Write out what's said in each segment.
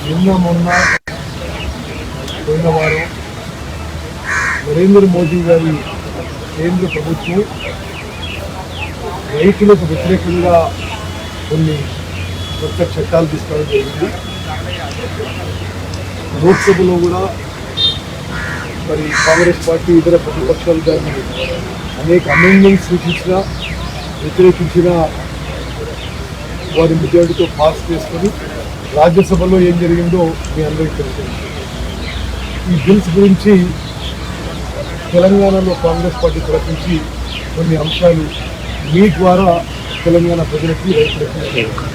నిన్న మొన్న పోయిన వారం నరేంద్ర మోదీ గారి కేంద్ర ప్రభుత్వం రైతులకు వ్యతిరేకంగా కొన్ని కొత్త చట్టాలు తీసుకోవడం జరిగింది. లోక్సభలో కూడా మరి కాంగ్రెస్ పార్టీ ఇతర ప్రతిపక్షాలు దాన్ని అనేక అమెండ్మెంట్స్ సూచించిన వ్యతిరేకించిన వారి మెజారిటీతో పాస్ చేసుకొని రాజ్యసభలో ఏం జరిగిందో మీ అందరికీ తెలుసు. ఈ బిల్స్ గురించి తెలంగాణలో కాంగ్రెస్ పార్టీ తరఫు నుంచి కొన్ని అంశాలు మీ ద్వారా తెలంగాణ ప్రజలకి రైతులకి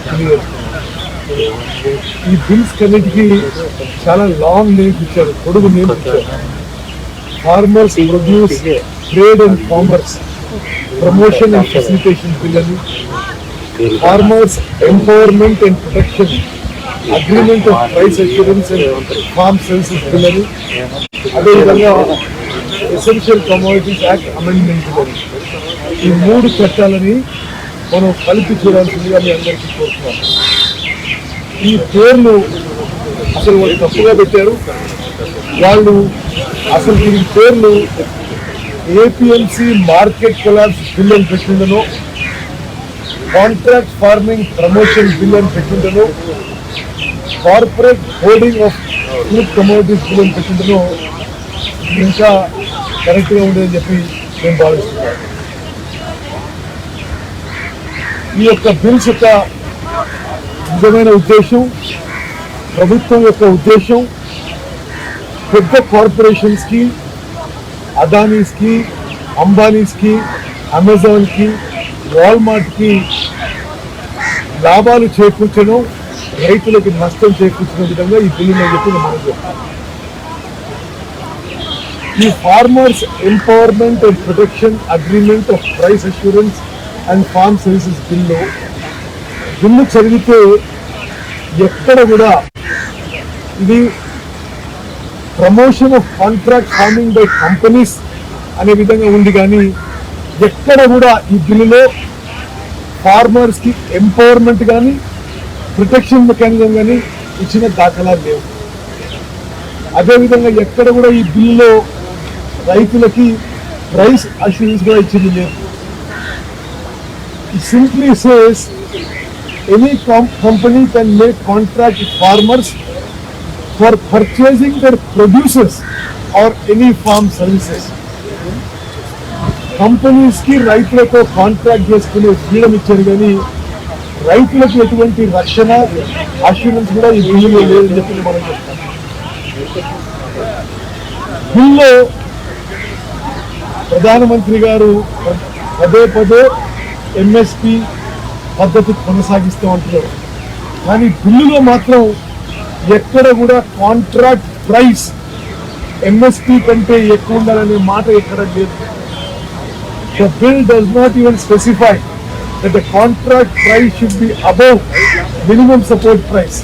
తెలియజేస్తున్నారు. ఈ బిల్స్ కన్నిటికీ చాలా లాంగ్ నేమ్స్ ఇచ్చారు, పొడుగు నేమ్స్ ఇచ్చారు. Farmers produce trade and commerce promotion and facilitation bill అని, farmers empowerment and protection agreement of price assurance and farm services bill అని, అదేవిధంగా ఎసెన్షియల్ కమోడిటీస్ యాక్ట్ అమెండ్మెంట్ అని. ఈ మూడు చట్టాలని మనం కలిపి చూడాల్సిందిగా మీ అందరికీ కోరుతున్నాం. ఈ పేర్లు అసలు వాళ్ళు తప్పుగా పెట్టారు. వాళ్ళు అసలు దీని పేర్లు ఏపీఎంసీ మార్కెట్ కొలాప్స్ బిల్ అని పెట్టిండను, కాంట్రాక్ట్ ఫార్మింగ్ ప్రమోషన్ బిల్ అని పెట్టిండను, corporate holding of food commodities bill అని పెట్టిండను. ఇంకా కరెక్ట్గా ఉండేదని చెప్పి నేను భావిస్తున్నాను. ఈ యొక్క బిల్స్ యొక్క నిజమైన ఉద్దేశం, ప్రభుత్వం యొక్క ఉద్దేశం పెద్ద కార్పొరేషన్స్కి, అదానీస్కి, అంబానీస్కి, అమెజాన్కి, వాల్మార్ట్కి లాభాలు చేకూర్చడం, రైతులకి నష్టం చేకూర్చిన విధంగా ఈ బిల్లుని చెప్పి మనం చెప్తాం. ఈ farmers empowerment and protection agreement of price assurance and farm services bill చదివితే ఎక్కడ కూడా ఇది promotion of contract farming by companies అనే విధంగా ఉంది, కానీ ఎక్కడ కూడా ఈ బిల్లులో ఫార్మర్స్కి ఎంపవర్మెంట్ కానీ ప్రొటెక్షన్ మెకానిజం కానీ ఇచ్చిన దాఖలాలు లేవు. అదేవిధంగా ఎక్కడ కూడా ఈ బిల్లులో రైతులకి ప్రైస్ అష్యూరెన్స్ కూడా ఇచ్చింది లేదు. It simply says any company can make contract with farmers for purchasing their produces or any farm services. Companies ki రైతులతో కాంట్రాక్ట్ చేసుకునే ఫ్రీడమ్ ఇచ్చారు, కానీ రైతులకు ఎటువంటి రక్షణ అష్యూరెన్స్ కూడా ఈ బిల్లులో లేదని చెప్పి మనం చెప్తాం. బిల్లులో ప్రధానమంత్రి గారు పదే పదే ఎంఎస్పి పద్ధతి కొనసాగిస్తామంటున్నారు, కానీ బిల్లులో మాత్రం ఎక్కడ కూడా కాంట్రాక్ట్ ప్రైస్ ఎంఎస్పి కంటే ఎక్కువ ఉండాలనే మాట ఎక్కడ లేదు. The bill does not even specify that the contract price should be above minimum support price.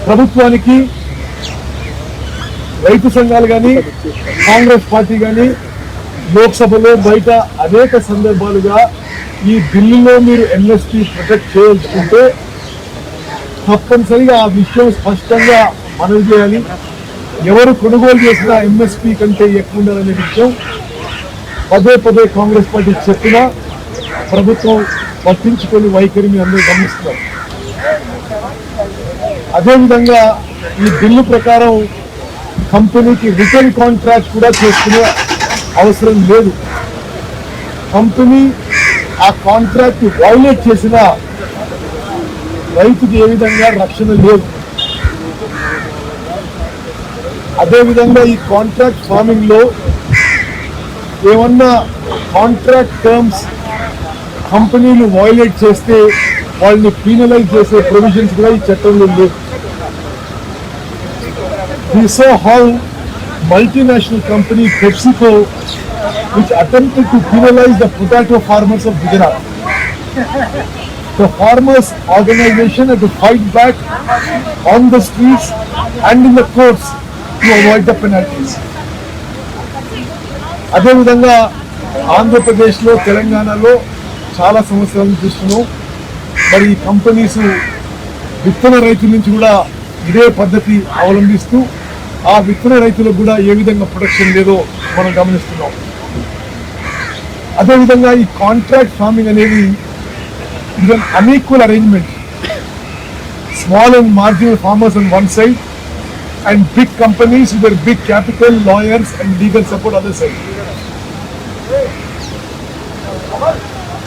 ప్రభుత్వానికి రైతు సంఘాలు కానీ కాంగ్రెస్ పార్టీ కానీ లోక్సభలో బయట అనేక సందర్భాలుగా ఈ బిల్లులో మీరు ఎంఎస్పీ ప్రొటెక్ట్ చేయాల్సుకుంటే తప్పనిసరిగా ఆ విషయం స్పష్టంగా మనవి చేయాలి. ఎవరు కొనుగోలు చేసిన ఎంఎస్పీ కంటే ఎక్కువ ఉండాలనే విషయం పదే పదే కాంగ్రెస్ పార్టీ చెప్పినా ప్రభుత్వం పట్టించుకొని వైఖరి మీ అందరూ గమనిస్తున్నారు. అదేవిధంగా ఈ బిల్లు ప్రకారం కంపెనీకి రిటర్న్ కాంట్రాక్ట్ కూడా చేసుకునే అవసరం లేదు. కంపెనీ ఆ కాంట్రాక్ట్ వైలేట్ చేసిన రైతుకి ఏ విధంగా రక్షణ లేదు. అదేవిధంగా ఈ కాంట్రాక్ట్ ఫార్మింగ్ లో ఏమన్నా కాంట్రాక్ట్ టర్మ్స్ కంపెనీలు వైలేట్ చేస్తే వాళ్ళని పీనలైజ్ చేసే ప్రొవిజన్స్ కూడా ఈ చట్టంలో లేవు. We saw how multinational company PepsiCo, which attempted to penalize the potato farmers of Gujarat, the farmers organization had to fight back on the streets and in the courts to avoid the penalties. అదేవిధంగా ఆంధ్రప్రదేశ్లో తెలంగాణలో చాలా సమస్యలను చూస్తున్నాం. మరి ఈ companies విత్తన రైతుల నుంచి కూడా ఇదే పద్ధతి అవలంబిస్తూ ఆ విత్తన రైతులకు కూడా ఏ విధంగా ప్రొటెక్షన్ లేదో మనం గమనిస్తున్నాం. అదేవిధంగా ఈ కాంట్రాక్ట్ ఫార్మింగ్ అనేది ఇది unequal arrangement. Small and marginal farmers on one side and big companies with their big capital, lawyers and legal support on the side.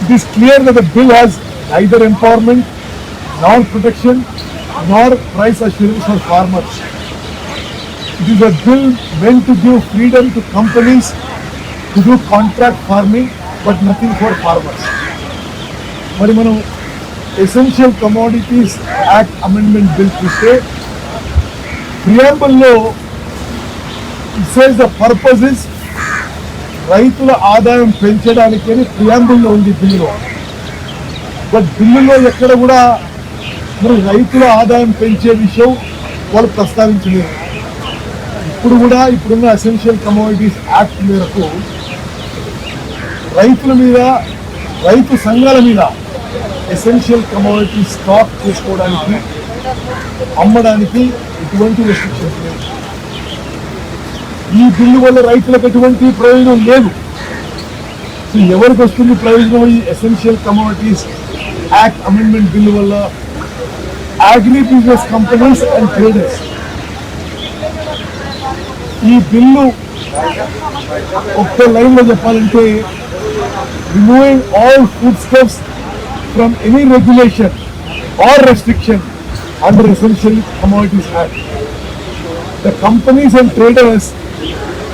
It is clear that the bill has neither empowerment nor protection nor price assurance for farmers. It is a bill meant to give freedom to companies to do contract farming but nothing for farmers. మరి మనం essential commodities act amendment bill చూస్తే ప్రియాంబుల్లో it says the purpose is రైతుల ఆదాయం పెంచడానికి అని ప్రియాంబుల్లో ఉంది బిల్లులో. బట్ బిల్లులో ఎక్కడ కూడా మరి రైతుల ఆదాయం పెంచే విషయం వాళ్ళు ప్రస్తావించలేదు. ఇప్పుడు కూడా ఇప్పుడున్న ఎసెన్షియల్ కమోడిటీస్ యాక్ట్ మేరకు రైతుల మీద, రైతు సంఘాల మీద ఎసెన్షియల్ కమోడిటీ స్టాక్ చేసుకోవడానికి, అమ్మడానికి ఎటువంటి రెస్ట్రిక్షన్స్ లేవు. ఈ బిల్లు వల్ల రైతులకు ఎటువంటి ప్రయోజనం లేదు. సో ఎవరికి వస్తుంది ప్రయోజనం? ఈ essential commodities act amendment bill వల్ల agri business companies and traders. ఈ బిల్లు ఒక్క లైన్ లో చెప్పాలంటే removing all food stuffs from any regulation or restriction under Essential Commodities Act. The companies and traders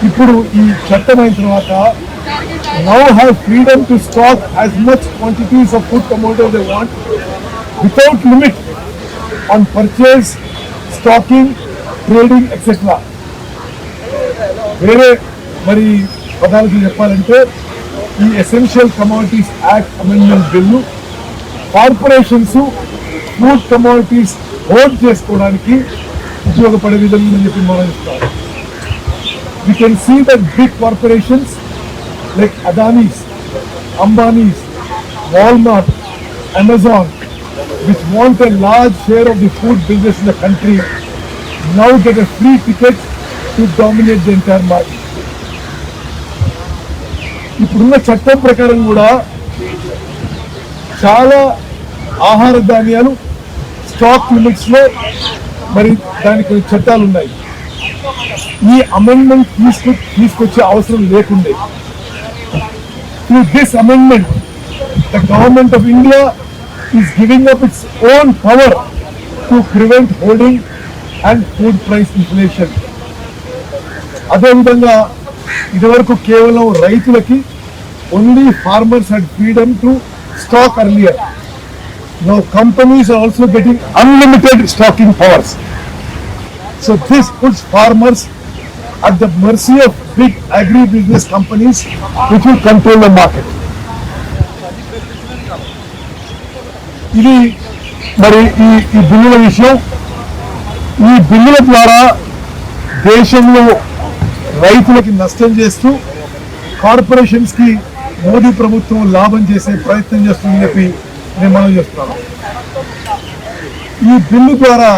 ఇప్పుడు ఈ చట్టం అయిన తర్వాత now have freedom to stock as much quantities of food commodities they want without limit on purchase, stocking, trading, etc. వేరే మరి పదాలతో చెప్పాలంటే ఈ essential commodities act amendment bill corporations food commodities hold చేసుకోవడానికి ఉపయోగపడే విధంగా ఉందని చెప్పి మనం ఇస్తాం. We can see that big corporations like Adani's, Ambani's, Walmart, Amazon, which want a large share of the food business in the country, now get a free ticket to dominate the entire market. ఇప్పుడున్న చట్టం ప్రకారం కూడా చాలా ఆహార ధాన్యాలు stock limits లో మరి దానికి కొన్ని చట్టాలు ఉన్నాయి. ఈ అమెండ్మెంట్ తీసుకొచ్చే అవసరం లేకుండే. Through this amendment the government of India is giving up its own power to prevent hoarding and food price inflation. అదేవిధంగా ఇదివరకు కేవలం రైతులకి only farmers had freedom to stock earlier. Now companies are also getting unlimited stocking powers. So this puts farmers at the mercy of big agri-business companies which will control the market. ఇది మరి ఈ బిల్లుల విషయం. ఈ బిల్లుల ద్వారా దేశంలో రైతులకి నష్టం చేస్తూ కార్పొరేషన్స్ కి మోదీ ప్రభుత్వం లాభం చేసే ప్రయత్నం చేస్తుందని చెప్పి నేను మనం చేస్తున్నాను. ఈ బిల్లు ద్వారా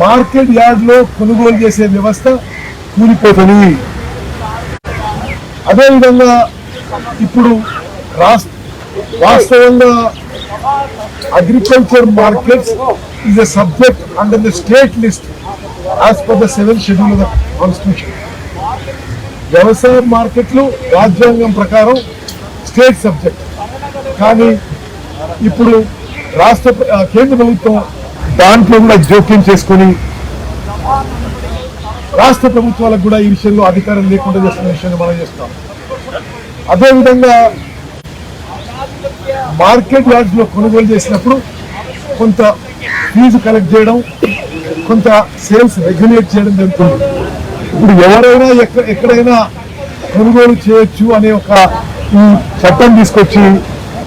మార్కెట్ యార్డ్లో కొనుగోలు చేసే వ్యవస్థ కూలిపోతుంది. అదేవిధంగా ఇప్పుడు వాస్తవంగా agriculture markets is a subject under the state list as per the 7th schedule of the constitution. వ్యవసాయ మార్కెట్లు రాజ్యాంగం ప్రకారం స్టేట్ సబ్జెక్ట్. కానీ ఇప్పుడు కేంద్ర ప్రభుత్వం దాంట్లో కూడా జోక్యం చేసుకొని రాష్ట్ర ప్రభుత్వాలకు కూడా ఈ విషయంలో అధికారం లేకుండా చేస్తున్న విషయాన్ని మనం చేస్తాం. అదేవిధంగా మార్కెట్ యార్డ్స్ లో కొనుగోలు చేసినప్పుడు కొంత ఫీజు కలెక్ట్ చేయడం, కొంత సేల్స్ రెగ్యులేట్ చేయడం జరుగుతుంది. ఇప్పుడు ఎవరైనా ఎక్కడైనా కొనుగోలు చేయొచ్చు అనే ఒక ఈ చట్టం తీసుకొచ్చి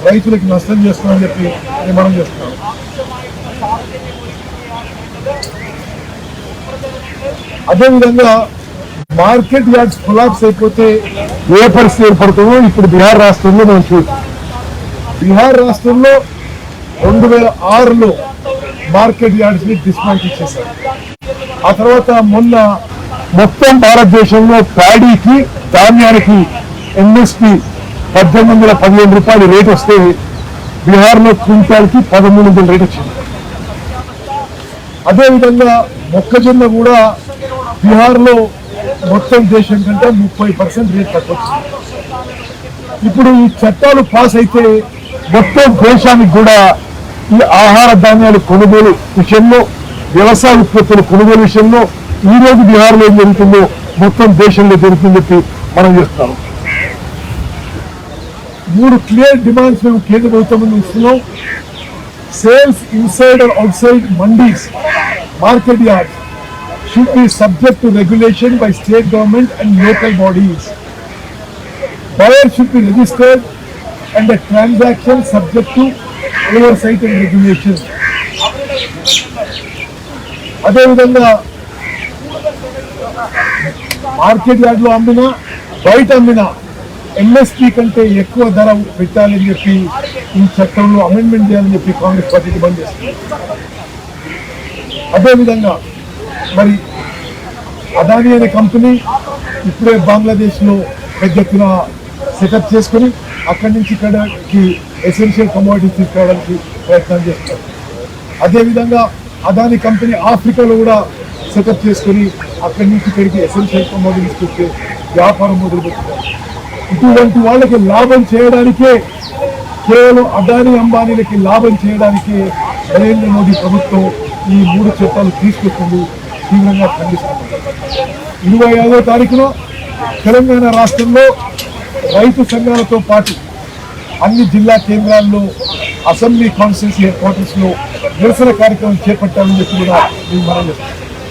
రైతులకి నష్టం చేస్తున్నామని చెప్పి మనం చేస్తున్నాం. అదేవిధంగా మార్కెట్ యార్డ్స్ కొలాప్స్ అయిపోతే ఏ పరిస్థితి ఏర్పడుతుందో ఇప్పుడు బీహార్ రాష్ట్రంలో మనం చూస్తాం. బీహార్ రాష్ట్రంలో 2006లో మార్కెట్ యార్డ్స్ ని డిస్మాంటిల్ చేశారు. ఆ తర్వాత మొన్న మొత్తం భారతదేశంలో ప్యాడీకి ధాన్యానికి ఎంఎస్పి 1815 రూపాయలు రేట్ వస్తే బీహార్లో క్వింటాల్కి 1300 రేట్ వచ్చింది. అదేవిధంగా మొక్కజొన్న కూడా బీహార్లో మొత్తం దేశం కంటే 30% రేట్ తక్కువ వచ్చింది. ఇప్పుడు ఈ చట్టాలు పాస్ అయితే మొత్తం దేశానికి కూడా ఈ ఆహార ధాన్యాలు కొనుగోలు విషయంలో, వ్యవసాయ ఉత్పత్తుల కొనుగోలు విషయంలో ఈ రోజు బీహార్లో ఏం జరుగుతుందో మొత్తం దేశంలో జరుగుతుందని చెప్పి మనం చేస్తాం. 3 క్లియర్ డిమాండ్స్ మేము కేంద్ర ప్రభుత్వం ముందు ఇస్తున్నాం. Sales inside and out side mandis, market yards should be subject to regulation by state government and local bodies. Buyers should be registered and the transaction subject to oversight and regulation. అదేవిధంగా market yard లో అమ్మినా బయట అమ్మినా MSP కంటే ఎక్కువ ధర పెట్టాలని చెప్పి ఈ చట్టంలో అమెండ్మెంట్ చేయాలని చెప్పి కాంగ్రెస్ పార్టీ డిమాండ్ చేస్తుంది. అదేవిధంగా మరి అదానీ అనే కంపెనీ ఇప్పుడే బంగ్లాదేశ్ లో పెద్ద ఎత్తున సెటప్ చేసుకుని అక్కడి నుంచి ఇక్కడికి ఎసెన్షియల్ కమోడిటీస్ తీసుకురావడానికి ప్రయత్నం చేస్తారు. అదేవిధంగా అదానీ కంపెనీ ఆఫ్రికాలో కూడా సెటప్ చేసుకుని అక్కడి నుంచి ఇక్కడికి ఎసెన్షియల్ కమోడిటీస్ తీసుకొచ్చే వ్యాపారం మొదలుపెట్టారు. ఇటువంటి వాళ్ళకి లాభం చేయడానికే, కేవలం అదానీ అంబానీలకి లాభం చేయడానికే నరేంద్ర మోదీ ప్రభుత్వం ఈ 3 చట్టాలు తీసుకొచ్చింది. తీవ్రంగా ఖండిస్తున్నారు. 25వ తారీఖున తెలంగాణ రాష్ట్రంలో రైతు సంఘాలతో పాటు అన్ని జిల్లా కేంద్రాల్లో, అసెంబ్లీ కాన్స్టిట్యూన్సీ హెడ్ క్వార్టర్స్ లో నిరసన కార్యక్రమం చేపట్టాలని చెప్పి కూడా మేము మనం చేస్తాం.